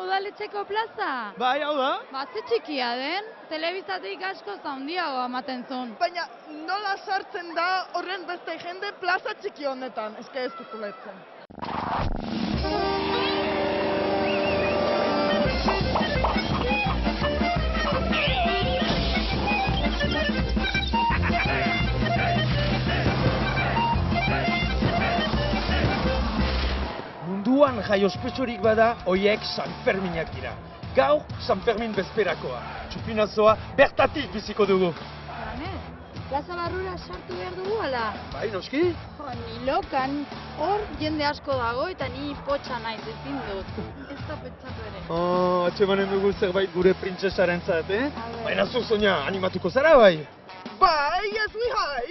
udaletxeko plaza? Bai, hau da? Ze txikia den, telebistatik asko zaundiago ematen zuen. Baina nola sartzen da horren beste jende plaza txiki honetan, eske ez dut ulertzen. Munduan jai ospetsurik bada, hoiek San Ferminak dira. Gaur, San Fermin bezperakoa. Txupinazoa bertatik biziko dugu. Plaza barrura sartu behar dugu, ala? Bai, noski? Ni lokan, hor jende asko dago eta ni potxa naiz ezin dut. Ez da pentsatu ere. Atxemanen dugu zerbait gure printzesaren zat, Baina zu, Sonia, animatuko zara, bai? Bai, ez mihai!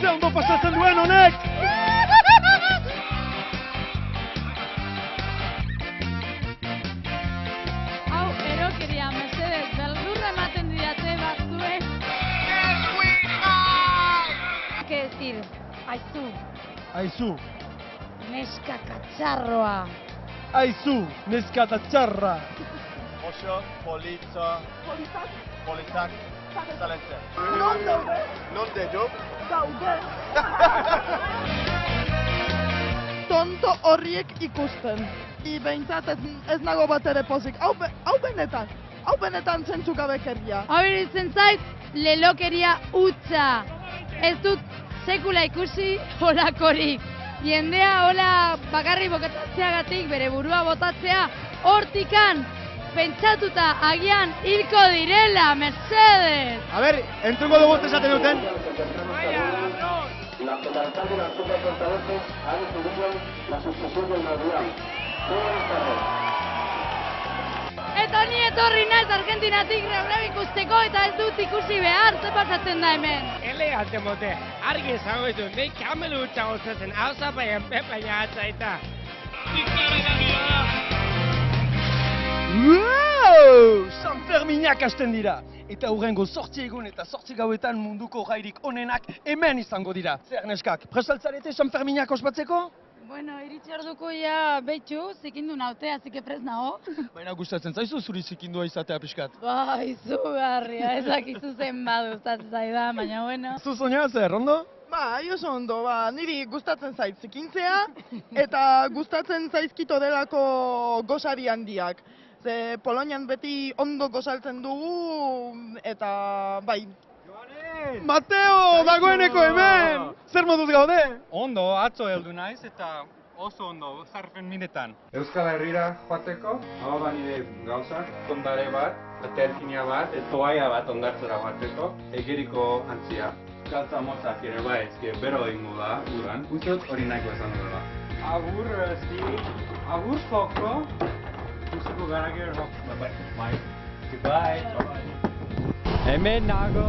Ze ondo pasatzen duen honek! Hau, erokeria, mesedez, beldurra ematen didate batzue. ¿Qué decir? Aizu, Aizu, neska katxarroa. aizu, neska eta txarra. Oso, politza, politzak, zaletzea. Non daude? Non dedo? Daude! Tonto horriek ikusten. Behintzat ez nago bat ere pozik. Hau benetan zentzugabekeria. Hau iruditzen zait, lelokeria hutsa. Ez dut sekula ikusi holakorik. Jendea hola bakarri botatzeagatik bere burua botatzea hortikan pentsatuta agian hilko direla, Mercedes! A ber, entzungo dugu esaten duten. Eta ni etorri naiz Argentinatik reuneu ikusteko eta ez dut ikusi behar, ze pasatzen da hemen. Elegante mote, argi esango ditu, nik kamelu hutsa gozatzen, hau zapaien pepaina atzaita. Wow! San Ferminak hasten dira! Eta hurrengo 8 egun eta 8 gauetan munduko jairik onenak hemen izango dira. Zer neskak, prestaltzarete San Ferminak ospatzeko? Bueno, iritsi orduko ja behitxu, zikindu naute, azike prest nago. Baina gustatzen zaizu zuri zikindua izatea pixkat. Bai, izugarria, ezakizu zen badu gustatzen zaidan, baina bueno. Zu, Sonia, zer, ondo? Bai, oso ondo, niri gustatzen zait zikintzea eta gustatzen zaizkito delako gozari handiak. Ze Polonian beti ondo gozaltzen dugu eta bai. Mateo, dagoeneko hemen! Zer moduz gaude? Ondo, atzo heldu naiz eta oso ondo, San Ferminetan. Euskal Herrira joateko, hau da nire gauzak, ondare bat, aterkinia bat, toaia bat ondartzera joateko, egeriko antzia. Galtza motzak ere bai, ezke bero egingo da, uran. Uzot hori nahiko esan dela. Agur, agur foko. Uziko gara gero. Bai. Goodbye. Hemen nago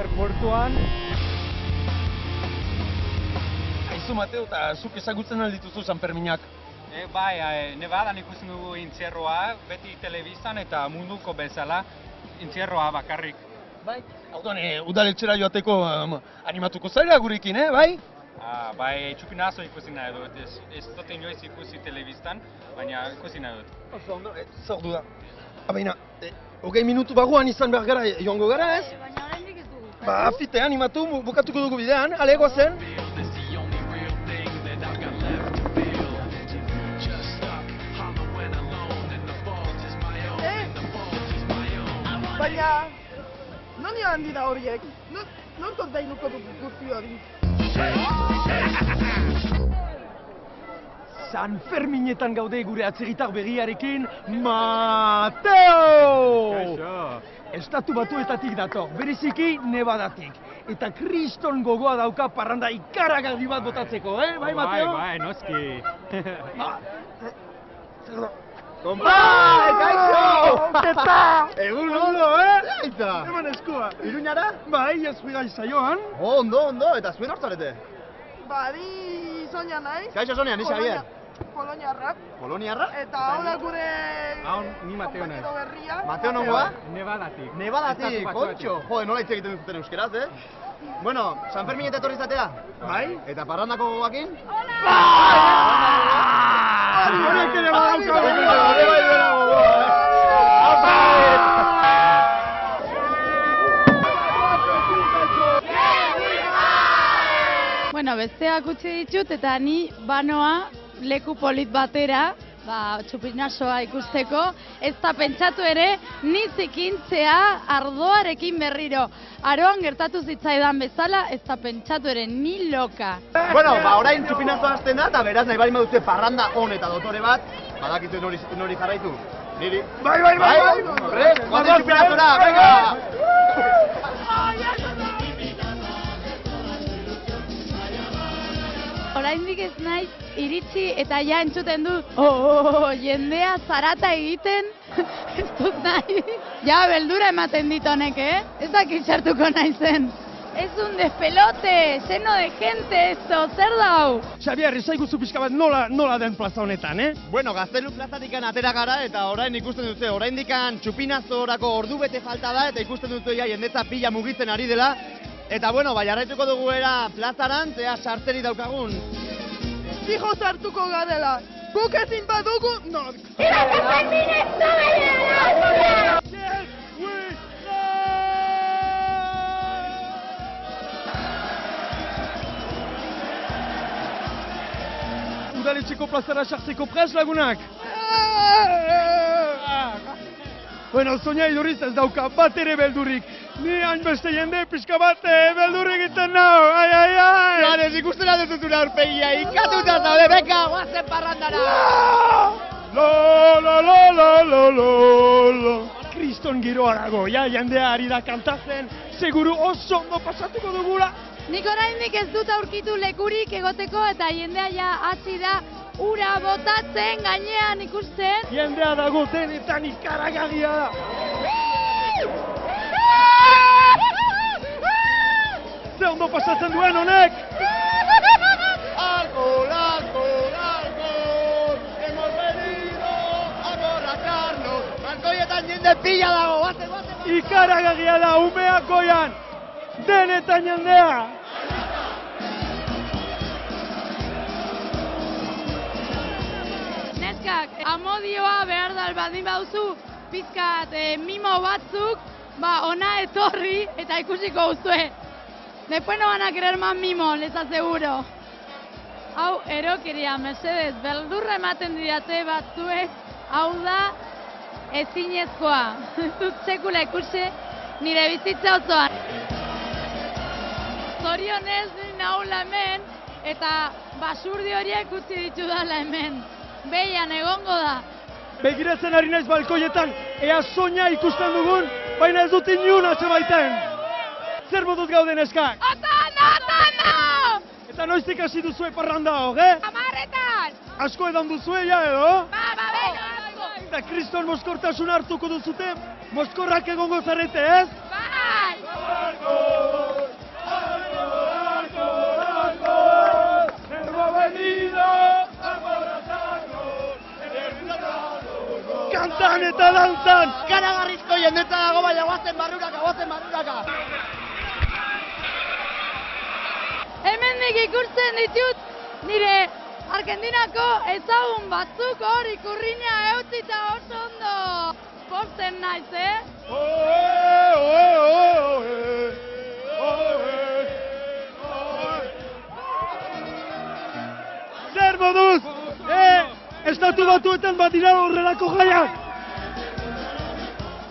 airportuan. Aizu, Mateo, eta zuk ezagutzen aldituzu San Ferminak. Bai, Nevadan ikusten dugu intzierroa, beti telebistan eta munduko bezala, intzierroa bakarrik. Bai. Hautan, udaletxera joateko animatuko zaila gurekin, bai? Bai, txupinazo ikusi nahi dut, ez dut inoiz ikusi telebistan, baina ikusi nahi dut. Oso ondo, zer du da. Baina, 20 minutu barruan izan behar gara joango gara, ez? Baina oraindik ez dugu. Fite, animatu, bukatuko dugu bidean, ale, goazen. Baina, non joan dira horiek? Nortok dainuko dugu guzti hori? San Ferminetan gaude gure atzerritar berriarekin, Mateo! Kaixo! Estatu Batuetatik dator, bereziki Nevadatik. Eta kriston gogoa dauka parranda ikaragarri bat botatzeko, bai, Mateo? Bai, noski. Zer da? Bai, kaixo! Eta! Egun ondo, Aitza! Eman eskua! Iruñara? Bai, ez fuga izaioan. Ondo, eta zuen hartzarete? Bari, Sonia naiz? Kaixo, Sonia, ni Xavier. poloniarrak. Poloniarra? Eta hau da gure ni Mateo naiz. konpañero berria. Mateo nongoa? Nevadatik. Nevadatik, kontxo. Jode, nola hitz egiten duzuten euskeraz, Bueno, San Ferminet etorri zatea? Bai? Eta parrandako gogoakin? Honek ere badauka! Bueno, besteak utzi ditut eta ni banoa leku polit batera, txupinazoa ikusteko, ez da pentsatu ere, ni zikintzea ardoarekin berriro. Aroan gertatu zitzaidan bezala, ez da pentsatu ere, ni loka. Bueno, orain txupinazoa hasten da, eta beraz nahi bali maduzte parranda on eta dotore bat, badakizu nori jarraitu? Niri? Bai! Prest, guazen txupinazora, venga! Oraindik ez naiz iritsi eta ja entzuten dut, jendea zarata egiten, ez dut nahi. Ja, beldura ematen dit honek, Ez dakit sartuko naizen. Ez un despelote, lleno de gente esto, zer dau? Xabier, ezaiguzu pixka bat nola den plaza honetan, Bueno, Gaztelu plazatikan atera gara eta orain ikusten dute, oraindikan txupinazorako ordu bete falta da eta ikusten dute jendetza pila mugitzen ari dela. Eta bueno, jarraituko dugu plazaran, zea sartzeri daukagun. Fijo sartuko garela. Guk ezin badugu, nork. Udaletxeko plazara sartzeko prest lagunak? Bueno, soña idurriz ez dauka bat ere beldurrik. Ni hainbeste jende pixka bat beldurrik egiten nau, ai! Johanez, ikustera duzutun aurpegia, ikatuta zaude, beka, guazen parrandara! Lo. Kriston giroarago, jendea ari da kantatzen, seguru oso ondo pasatuko dugula. Nik oraindik ez dut aurkitu lekurik egoteko eta jendea hasi da ura botatzen gainean ikusten. Jendea dago denetan ikaragarria. Ze ondo pasatzen duen honek! Alcohol, hemos venido a emborracharnos. Balkoietan jende pila dago, guazen! Ikaragarria da, umeak goian! Denetan jendea! Neskak, amodioa behar da baldin bauzu, pizkat mimo batzuk, ona etorri eta ikusiko guztue. Después no van a querer más mimo, les aseguro. Hau, erokeria, mesedez, beldurra ematen didate batzuek, hau da ezinezkoa. Ez dut sekula ikusi nire bizitza osoan. Zorionez naula hemen, eta basurdi horiek utzi ditudala hemen. Behian egongo da. Begiratzen ari naiz balkoietan, ea soña ikusten dugun, baina ez dut inun atxemaiten. Zer moduz gauden eskak? Otondo! Eta noiztik hasi duzue parranda hor, Amarretan! Asko edan duzue ja edo? Ba, Eta kriston moskortasun hartuko duzute, moskorrak egongo zarete, ez? bai! Kantan eta dantzan! Karagarrizko jendetza dago, baina guazen barruraka! Hemendik ikusten ditut nire Argentinako ezagun batzuk hor ikurriña eutzita oso ondo. Posten naiz, Zer moduz? Estatu Batuetan bat dira horrelako jaiak!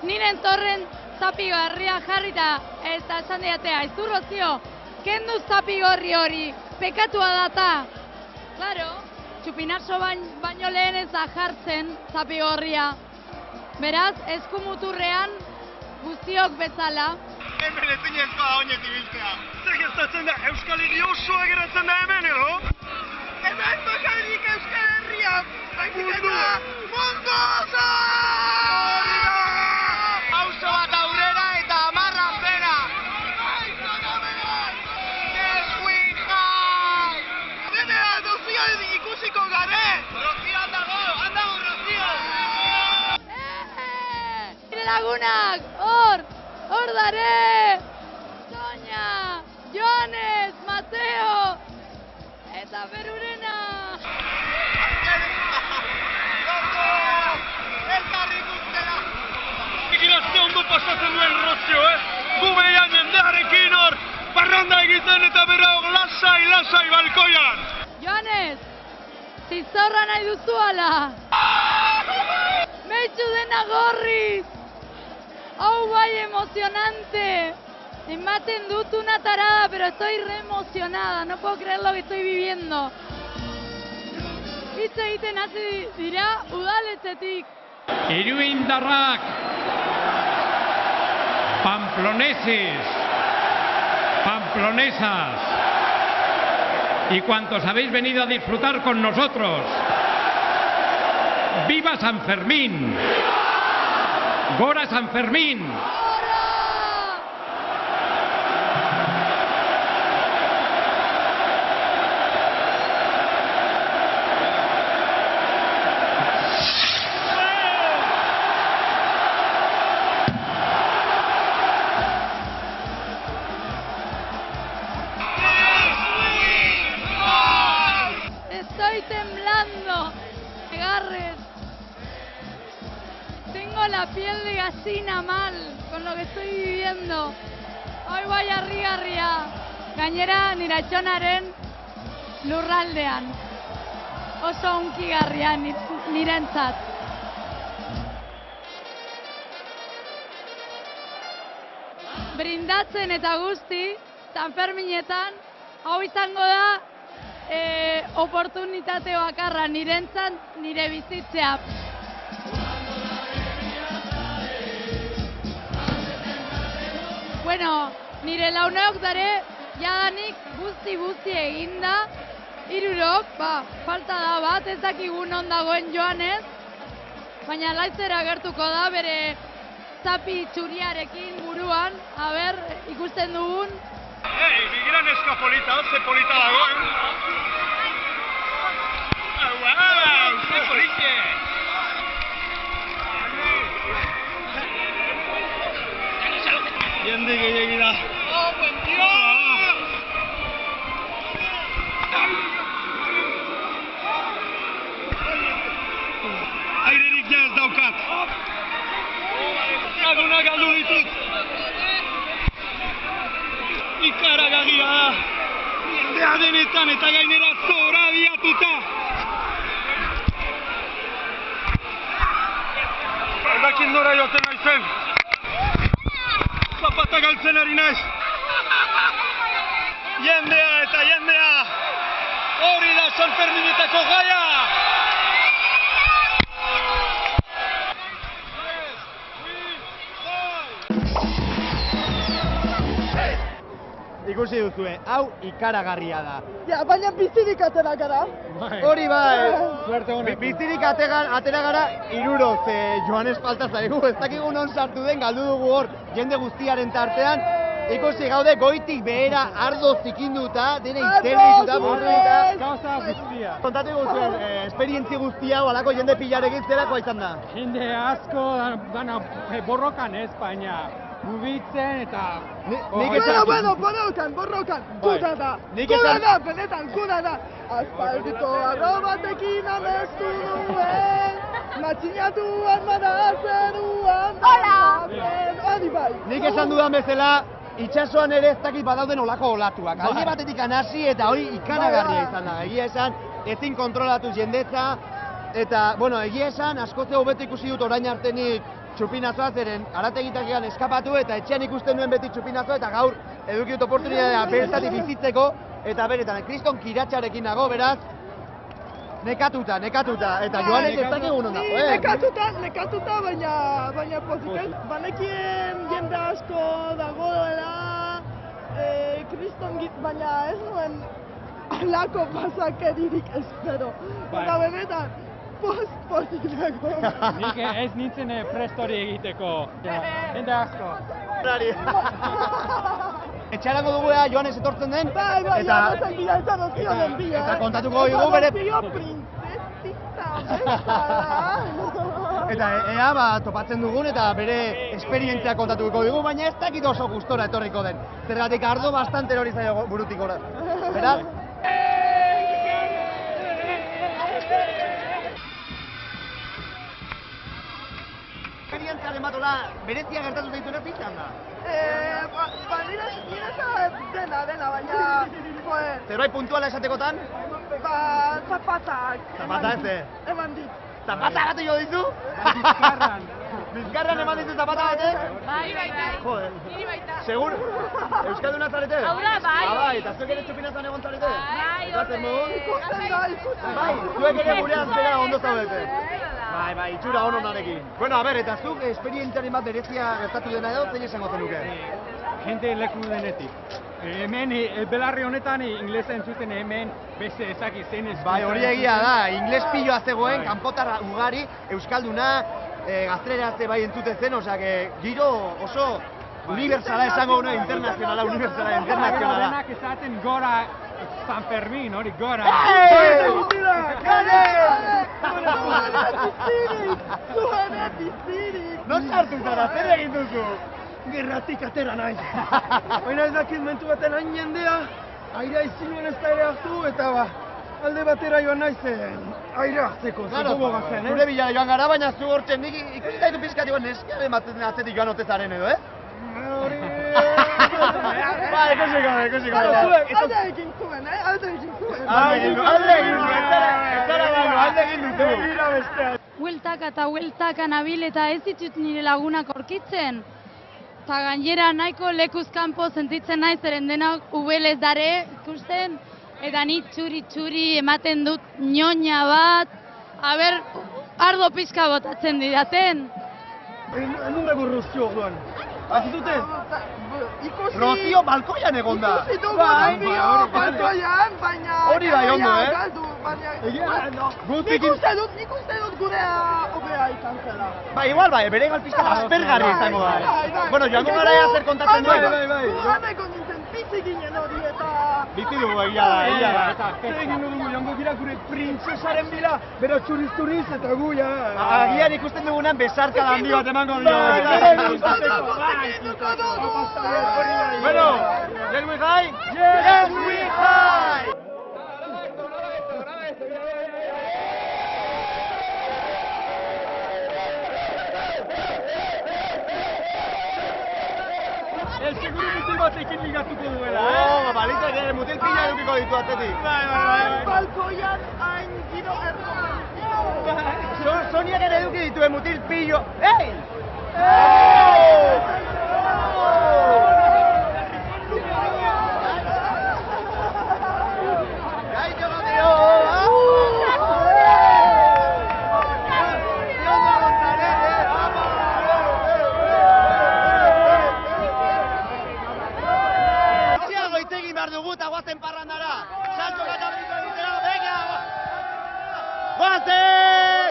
Niren torren zapigarria jarrita eta esan diatea, izurrozio, kendu zapigorri hori, pekatua data. Claro, txupinazo baino lehen ez da jartzen zapigorria. Beraz, eskumuturrean guztiok bezala. Hemen ezinezkoa oinet ibiltzea. Zer gertatzen da, Euskal Herri osoa geratzen da hemen, edo? Hemen bakarrik Euskal Herria, baizik eta mundu oso! Pauso bat aurrera eta amarra zera! Denea dozio ikusiko gare! lagunak, hor dare! Sonia, Joanes, Mateo, eta Berurena! Ikinazte ondo pasatzen duen Rozio, Gu behian jendearekin hor, parranda egiten eta beraok lasai balkoian! Joanes, zizorra nahi duzu ala! Meitxu dena gorriz! Hau bai emozionante! Ematen dut una tarada, pero estoy re emocionada, no puedo creer lo que estoy viviendo. Hitz egiten hasi dira udaletxetik. Iruindarrak, pamploneses, pamplonesas y cuantos habéis venido a disfrutar con nosotros. ¡Viva San Fermín! ¡Gora San Fermín! Estoy temblando, agarres. Tengo la piel de gallina mal con lo que estoy viviendo. Hoy bai harrigarria. Gainera nire atxonaren lurraldean. Oso hunkigarria nirentzat. Brindatzen eta guzti, San Ferminetan, hau izango da oportunitate bakarra nirentzat, nire bizitzea. Bueno, nire launeok dare, jadanik guzti eginda, hirurok, falta da bat, ez dakigu non dagoen Joanes, baina laizzer agertuko da bere zapi txuriarekin buruan, ikusten dugun. Bigira neska polita, ze polita dagoen. Ze polite! Jende gehiagina. Buen dio! Airerik ja ez daukat. Lagunak galdu ditut. Ikaragarria da. Jendea denetan eta gainera zorabiatuta. Edakin nora joaten naizen. Zapata galtzen ari naiz. Jendea eta jendea. Hori da San Ferminetako gaia. Ikusi duzue, hau ikaragarria da. Ja, baina bizirik atera gara. Hori bai, bizirik atera gara hiruroz, Joanes falta zaigu, ez dakigu non sartu den, galdu dugu hor jende guztiaren tartean. Ikusi gaude goitik behera ardo zikinduta, dena izterrituta, borrituta. Gauza guztia. Kontatu guztuen, esperientzi guztia, alako jende pilarekin zerakoa izan da. Jende asko, dana borrokan ez, baina mugitzen eta... Bueno, borrokan, guda da, benetan, guda da. Aspaldiko arro batekin amestu duen, matxinatuan madazeruan, hori bai. Nik esan dudan bezala, itxasoan ere ez dakit badauden olako olatuak. Alde batetik hasi eta hori ikaragarria izan da. Egia esan, ezin kontrolatu jendetza, eta, bueno, egia esan, askoze hobeto ikusi dut orain artenik txupinazoa, zeren arategitakean eskapatu eta etxean ikusten nuen beti txupinazoa, eta gaur eduki dut oportunitatea bertatik bizitzeko, eta beretan, kriston kiratxarekin nago, beraz, nekatuta, eta Joanek ez dakigu non dago, Nekatuta, baina pozitzen. Banekien jende asko dagoela, kriston baina ez nuen alako pasakeririk espero. Eta benetan, pozik dago. Nik ez nintzen prest hori egiteko. Jende asko. Etxarako dugu Joanes etortzen den, Bai, Joanezen bila izan ozionen bila. Eta kontatuko dugu bere... Princesita bezala. Eta ea topatzen dugun eta bere esperientzia kontatuko dugu, baina ez dakit oso gustora etorriko den. Zergatik ardo bastante hori zaio burutik ora. Beraz? Esperientziaren batola berezia gertatu zaituena zitzen da? Dena, baina... Zerbait puntuala esatekotan? Zapatak. Zapata ez, Eman dit. Zapata gatu jo ditu? Bizkarran eman ditu zapata batek? Bai. Joder. Niri baita. Segur? Euskalduna zarete? Hau da, bai. Bai, eta zuek ere txupinazan egon zarete? Bai, Zaten modu? Ikusten da. Bai, zuek ere gurean zera ondo zaudete. Bai, itxura hon honarekin. Bueno, a ber, eta zuk esperientziaren bat berezia gertatu dena edo, zein esango zenuke? Jente leku denetik. Hemen, belarri honetan, inglesa entzuten hemen beste ezaki zein ez. Bai, hori egia da, ingles piloa zegoen, kanpotarra ugari, euskalduna, gazteleraz bai entzuten zen, osea, giro oso unibertsala esango una, internazionala. Denak esaten gora San Fermin, hori gora. Non sartu zara, zer egin duzu? Gerratik atera naiz. Baina ez dakit mentu baten hain jendea, airea izinuen ez da ere hartu, eta alde batera joan naizen, aire hartzeko, zeko bogazen, Zure bila joan gara, baina zu hortzen nik ikusi daitu pizkati bat neskiaren batzen atzetik joan ote zaren edo, Hori... Ba, ikusiko. Alde egin zuen, alde egin zuen. Alde egin duzu. Hueltaka nabil eta ez ditut nire lagunak aurkitzen. Eta gainera nahiko lekuz kanpo sentitzen naiz, zeren denak ubelez dare ikusten, eta ni txuri ematen dut ñoña bat, aber, ardo pixka botatzen didaten. Hemen dago Rozio orduan. Azitute? Rozio balkoian egon da. Ikusi dugu Rozio balkoian, baina... Hori bai ondo, Nik uste dut gurea obea izan zela. Ba, igual, bere galpizka aspergarri izango da. Bueno, joango gara ea zer kontatzen duen. Joaneko nintzen bizi ginen hori eta... Bizi dugu egia da. Zer egin dugu joango gira gure printzesaren bila, bera txuriz eta gu, ja... Agian ikusten dugunan besarka handi bat emango dio. Bueno, yes we high? Yes we high! El seguro mutil batekin ligatuko duela, Balita ere mutil pila edukiko ditu atzetik. Balkoian hain giro erro. Soniak ere eduki dituen mutil pillo. Ei! Guazen parrandara, salto eta briko egitera, venga! Guazen!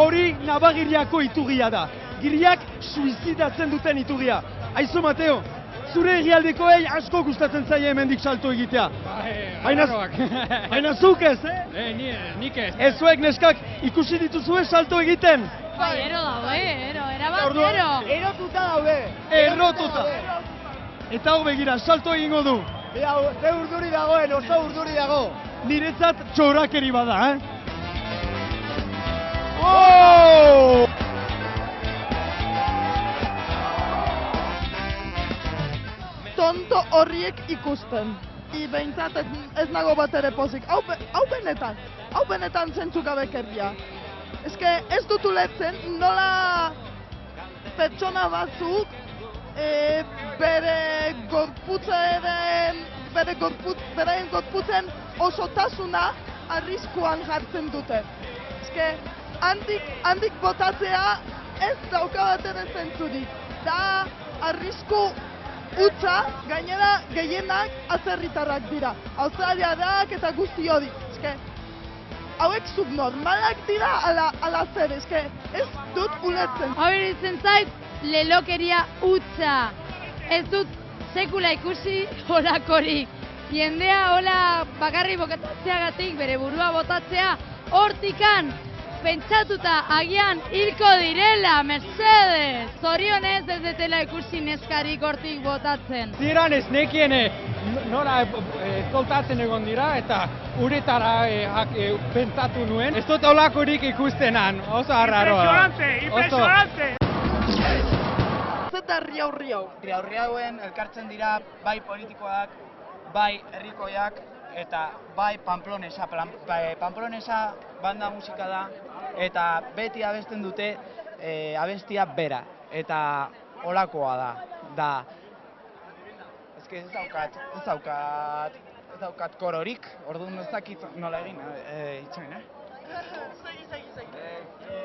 Hori Nabagiriako iturria da. Giriak suizidatzen duten iturria. Aizu, Mateo, zure egialdekoei asko gustatzen zaie hemendik salto egitea. Baina zuk ez, Nik ez. Ez zuek neskak ikusi dituzue salto egiten. Bai, ero daude, erabat ero. Erotuta daude. Errotuta. Eta hau begira, salto egingo du. Ze urduri dagoen, oso urduri dago. Niretzat txorakeri bada, Oh! Tonto horriek ikusten. Behintzat ez nago bat ere pozik. Hau benetan zentzugabekeria. Eske ez dut ulertzen nola pertsona batzuk bere gorputzen osotasuna arriskuan jartzen dute. Eske handik botatzea ez dauka bat ere zentzurik. Da arrisku utza, gainera gehienak atzerritarrak dira. Australiarrak eta guzti hori. Eske, hauek subnormalak dira ala zer, eske, ez dut ulertzen. Hau iruditzen zait, lelokeria utza. Ez dut sekula ikusi holakorik. Jendea hola bakarri botatzeagatik bere burua botatzea, hortikan pentsatuta agian hilko direla, Mercedes! Zorionez ez detela ikusi neskarik hortik botatzen. Ziran ez nekien nora koltatzen egon dira eta uretara pentsatu nuen. Ez dut olakorik ikustenan, oso arraroa. Impresionante! Zeta riau. Riauen elkartzen dira bai politikoak, bai herrikoiak eta bai Pamplonesa. Pamplonesa banda musika da eta beti abesten dute abestia bera eta olakoa da. Ez daukat kororik, orduan ez dakit nola egin, itxoin, Segi.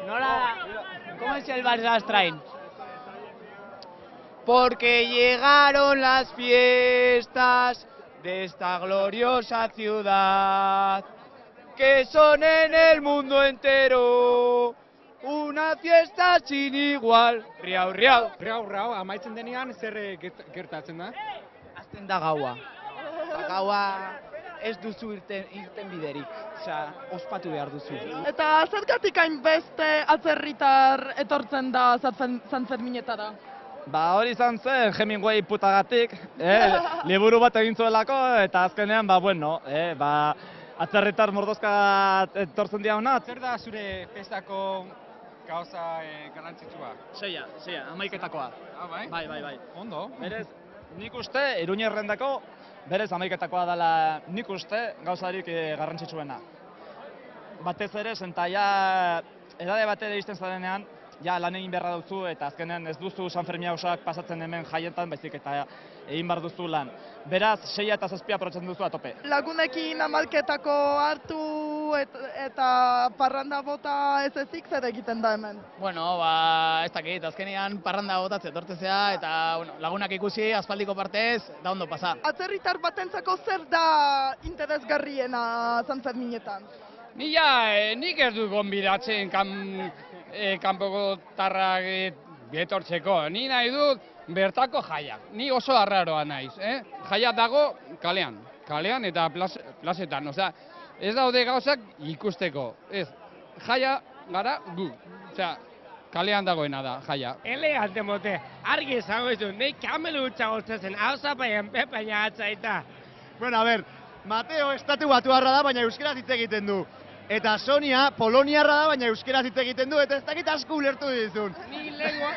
Nola, ¿cómo es el Barça Strain? Porque llegaron las fiestas de esta gloriosa ciudad, que son en el mundo entero una fiesta sin igual. Riau, amaitzen denean zer gertatzen da? Azten da gaua. Gaua ez duzu irten biderik, osea, ospatu behar duzu. Eta zergatik hainbeste atzerritar etortzen da San Ferminetara? Ba hori izan zen Hemingway putagatik, liburu bat egin zuelako eta azkenean, atzerritar mordozka etortzen dira hona. Zer da zure festako gauza garrantzitsua? Seia, 11etakoa. Bai? Bai. Ondo. Berez, nik uste, Iruñerrendako, berez 11etakoa dela nik uste gauzarik garrantzitsuena. Batez ere, ja edade batera iristen zarenean, ja lan egin beharra duzu eta azkenean ez duzu San Fermina osoak pasatzen hemen jaietan, baizik eta egin behar duzu lan. Beraz, 6 eta 7 aprotzen duzu atope. Lagunekin 11etako hartu eta parranda bota ez ezik zer egiten da hemen? Bueno, ez dakit, azkenean parranda botatzen etortzea eta lagunak ikusi aspaldiko partez, da ondo pasa. Atzerritar batentzako zer da interesgarriena San Ferminetan? Nik ez dut gonbidatzen kanpoko tarrak etortzeko. Ni nahi dut bertako jaia. Ni oso arraroa naiz. Jaia dago kalean eta plazetan. Osea, ez daude gauzak ikusteko. Ez, jaia gara gu. Osea, kalean dagoena da jaia. Elegante mote, argi esango ditu, nahi kamelu utza goltzatzen, hau zapaien pepaina atzaita. Bueno, a ber, Mateo estatu batuarra da, baina euskeraz hitz egiten du. Eta Sonia poloniarra da, baina euskeraz hitz egiten du, eta ez dakit asko ulertu dizun. Ni lengua,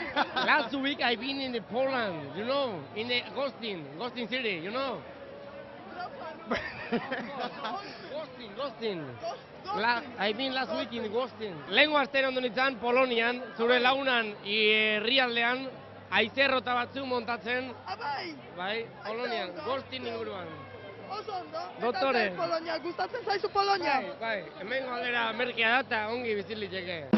last week I've been in Poland, you know, in the Gostin city, you know. Gostin. I've been last week in Gostin. Lengua astero ondo nintzen Polonian, zure launan herrialdean, aizerrota batzu montatzen. Bai, Polonian, Gostin inguruan. Oso ondo. Doktore. Eta Polonia, gustatzen zaizu Polonia? Bai, hemen galdera merkea da eta ongi biziliteke.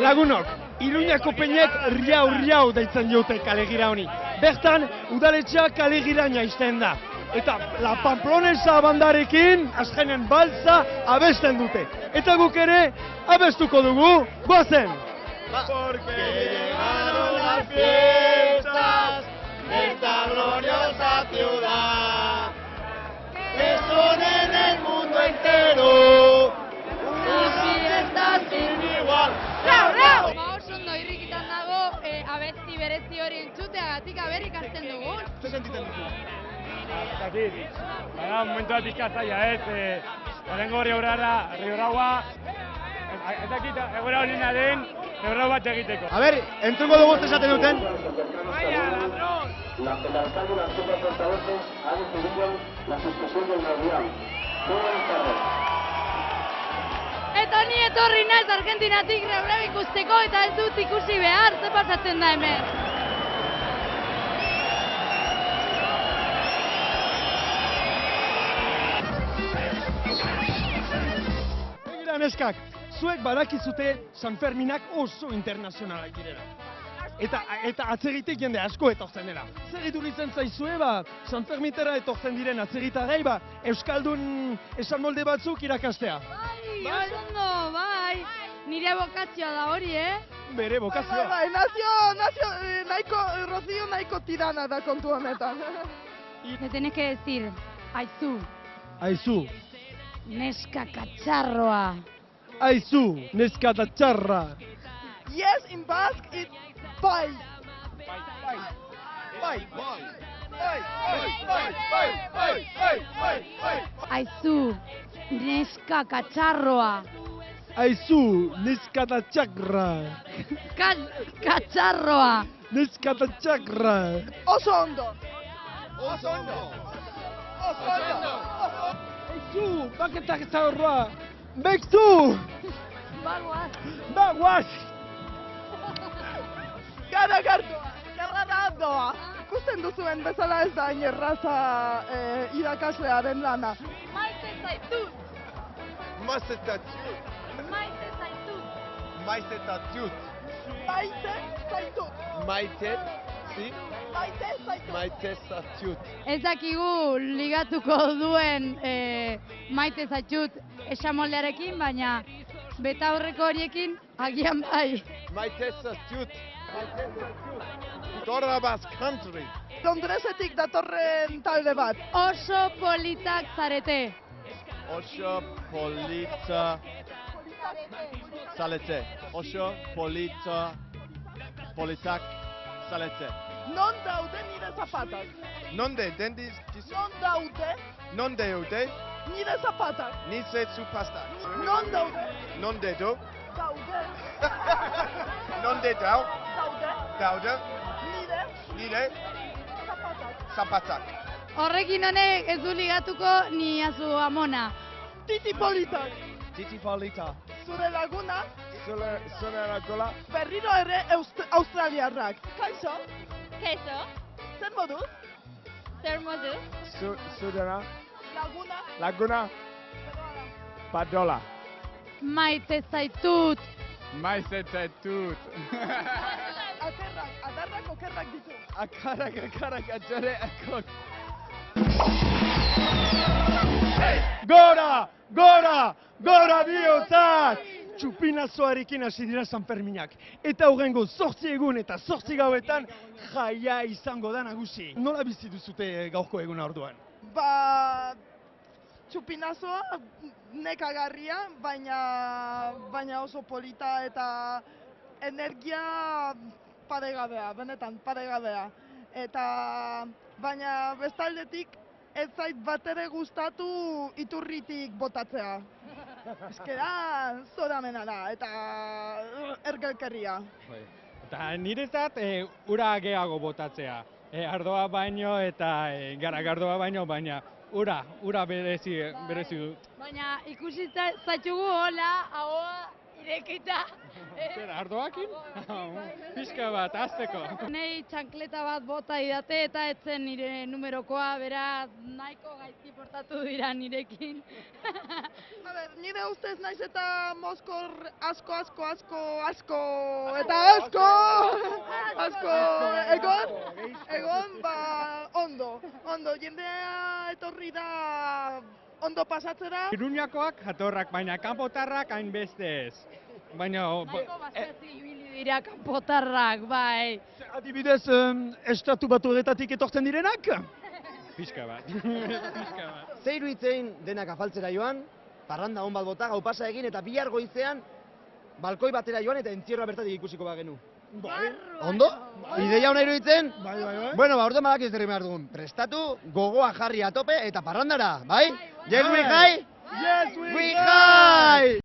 Lagunok, Iruñako peinek riau deitzen diote kalegira honi. Bertan, udaletxea kalegiraina izten da. Eta La Pamplonesa bandarekin, azkenen baltza abesten dute. Eta guk ere, abestuko dugu, goazen! Porque llegaron las fiestas de esta gloriosa ciudad, que son en el mundo entero una fiesta sin igual. Oso ondo irrikitan dago, abesti berezi hori entzuteagatik aber ikasten dugu. Zer sentitzen duzu? Baina, momentu bat izkatzaia, horrengo rioragua, ez dakit egoera honena den, rioragua bat egiteko. A ber, entzungo dugu esaten duten. Vaya, ladrón! El alcalde de las tropas portavoces ha decidido la suspensión del reunión. Muy buenas tardes. Eta ni etorri naiz Argentinatik reureu ikusteko eta ez dut ikusi behar, ze pasatzen da hemen. Begira neskak, zuek badakizute San Ferminak oso internazionalak direla. Eta atzerritik jende asko etortzen dela. Zer iduritzen zaizue, San Fermitera etortzen diren atzerritarrei, Euskaldun esan molde batzuk irakastea. Bai, ondo, bai. Nire bokazioa da hori, Bere bokazioa. Bai, Rocío nahiko tirana da kontu honetan. Me tenés que decir, aizu, Aizu, neska katxarroa. aizu, neska da txarra. Yes, in Basque, it's bai. Aizu, neska katxarroa. Aizu, neska da txarra. Katxarroa. Neska da txarra. Oso ondo. Aizu, baketak eta horroa. Bekzu! Bagoaz! Gara gardoa. Ikusten duzuen bezala ez da hain erraza irakaslearen lana. Maite zaitut. Maite zaitut. Maite zaitut. Maite zaitut. Maite zaitut. Maite, si? Maite zaitut. Maite zaitut. Ez dakigu ligatuko duen maite zaitut esamoldearekin, baina betaurreko horiekin agian bai. Maite zaitut. Torra Basque Country. Londresetik datorren talde bat. Oso politak zarete. Oso polita zalete. Oso politak zalete. Non daude nire zapatak? Nonde, dendiz, Non daude non daude, nire zapatak? nize zu pasta. Non daude? Nonde do, Daude. nonde dau, Daude. daude, nire zapatak. Horrekin honek ez du ligatuko ni azu amona. Titi politak. Titi polita. Zure laguna Zure lagola. berriro ere australiarrak. Kaixo? Kaixo? Zer moduz? Zer moduz? Zudera. Laguna. Padola. Maite zaitut. Maite zaitut. Adarrak okerrak ditu. Akarak, atxore, akok. Gora bihotzak! Txupinazoarekin hasi dira San Ferminak. Eta hurrengo 8 egun eta 8 gauetan jaia izango da nagusi. Nola bizi duzute gaurko eguna orduan? Txupinazoa nekagarria, baina oso polita eta energia paregabea, benetan paregabea. Eta baina bestaldetik ez zait batere gustatu iturritik botatzea. Eskera zoramena da eta ergelkerria. Eta niretzat ura gehiago botatzea. Ardoa baino eta garagardoa baino, baina ura berezi dut. Baina ikusi zaitugu hola, ahoa irekita. Zer, ardoakin? Pixka bat, azteko. Nei txankleta bat bota idate eta etzen nire numerokoa, beraz nahiko gaizki portatu dira nirekin. Nire ustez naiz eta Moskor asko egon, ondo, jendea etorri da ondo pasatzera. Iruñakoak jatorrak, baina kanpotarrak hainbeste ez. Baina... Nahiko baztertzi ibili dira kanpotarrak, bai. Adibidez, estatu batuetatik etortzen direnak? Pixka bat. Zeiru itzein denak afaltzera joan, parranda hon bat bota, gau pasa egin eta bihar goizean balkoi batera joan eta entzierroa bertatik ikusiko bagenu. Ondo? Ideia hona iruditzen? Bai. Bueno, orduan badak ez derri behar dugun. Prestatu, gogoa jarri atope eta parrandara, bai? Yes, we high? Yes, We high!